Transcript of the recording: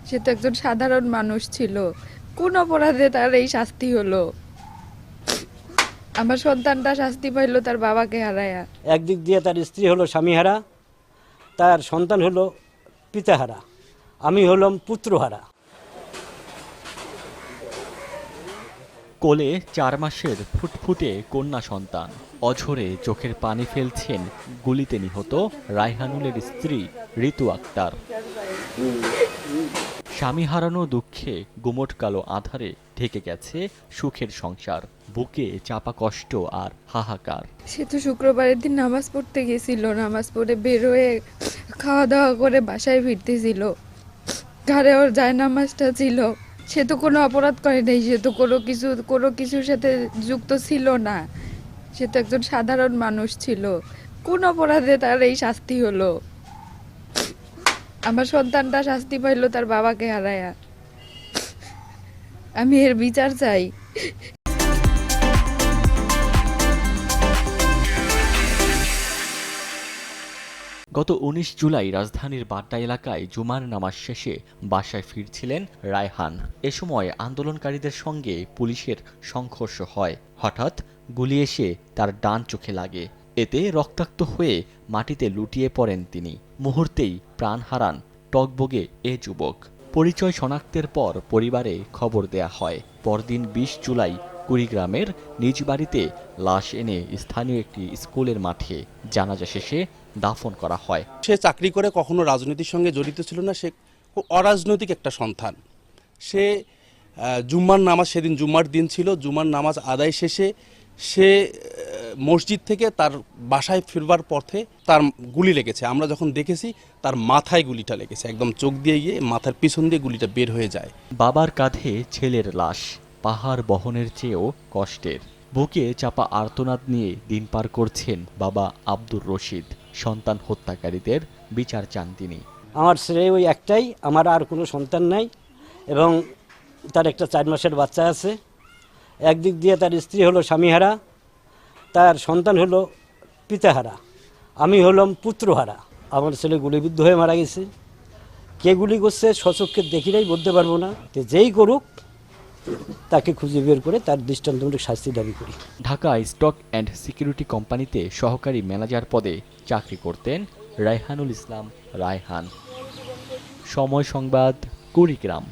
সে তো একজন সাধারণ মানুষ ছিল, কোন অপরাধে তার এই শাস্তি হলো? আমার সন্তানটা শাস্তি পাইলো তার বাবাকে হারায়া। একদিক দিয়ে তার স্ত্রী হলো স্বামীহারা, তার সন্তান হলো পিতাহারা, আমি হলাম পুত্রহারা। কোলে ৪ মাসের ফুটফুটে কন্যা সন্তান, অঝরে চোখের পানি ফেলছেন গুলিতে নিহত রায়হানুলের স্ত্রী ঋতু আক্তার। স্বামী হারানো দুঃখে গুমট কালো আধারে ঢেকে গেছে সুখের সংসার, বুকে চাপা কষ্ট আর হাহাকার। সে তো শুক্রবারের দিন নামাজ পড়তে গেছিল, নামাজ পড়ে বের হয়ে খাওয়া দাওয়া করে বাসায় ফিরতেছিল, ঘরে ওর জায়নামাজটা ছিল। সে তো কোনো অপরাধ করে নাই, সে তো কোনো কিছুর সাথে যুক্ত ছিল না। সে তো একজন সাধারণ মানুষ ছিল, কোন অপরাধে তার এই শাস্তি হলো? আমার সন্তানটা শাস্তি পাইলো তার বাবাকে হারায়া। আমি এর বিচার চাই। গত ১৯ জুলাই রাজধানীর বাড্ডা এলাকায় জুমার নামাজ শেষে বাসায় ফিরছিলেন রায়হান। এ সময় আন্দোলনকারীদের সঙ্গে পুলিশের সংঘর্ষ হয়। হঠাৎ গুলি এসে তার ডান চোখে লাগে, এতে রক্তাক্ত হয়ে মাটিতে লুটিয়ে পড়েন তিনি। মুহূর্তেই প্রাণ হারান টগবগে এ যুবক। পরিচয় শনাক্তের পর পরিবারে খবর দেয়া হয়। পরদিন ২০ জুলাই কুড়িগ্রামের নিজ বাড়িতে লাশ এনে স্থানীয় একটি স্কুলের মাঠে জানাজা শেষে দাফন করা হয়। সে চাকরি করে কখনো রাজনীতির সঙ্গে জড়িত ছিল না, সে খুব অরাজনৈতিক একটা সন্তান। সে জুম্মার নামাজ, সেদিন জুম্মার দিন ছিল, জুম্মার নামাজ আদায় শেষে সে মসজিদ থেকে তার বাসায় ফিরবার পথে তার গুলি লেগেছে। আমরা যখন দেখেছি তার মাথায় গুলিটা লেগেছে, একদম চোখ দিয়ে গিয়ে মাথার পিছন দিয়ে গুলিটা বের হয়ে যায়। বাবার কাঁধে ছেলের লাশ, পাহাড় বহনের চেয়েও কষ্টের। বুকে চাপা আর্তনাদ নিয়ে দিন পার করছেন বাবা আব্দুর রশিদ। সন্তান হত্যাকারীদের বিচার চান তিনি। আমার ছেলে ওই একটাই, আমার আর কোনো সন্তান নাই, এবং তার একটা ৪ মাসের বাচ্চা আছে। একদিক দিয়ে তার স্ত্রী হলো স্বামীহারা, তার সন্তান হলো পিতাহারা, আমি হলাম পুত্রহারা। আমার ছেলে গুলিবিদ্ধ হয়ে মারা গেছে। কে গুলি করছে স্বচক্ষে দেখিলেই বলতে পারবো না। যেই করুক তাকে খুঁজে বের করে তার দৃষ্টান্তমূলক শাস্তি দাবি করি। ঢাকা স্টক অ্যান্ড সিকিউরিটি কোম্পানিতে সহকারী ম্যানেজার পদে চাকরি করতেন রায়হানুল ইসলাম রায়হান। সময় সংবাদ, কুড়িগ্রাম।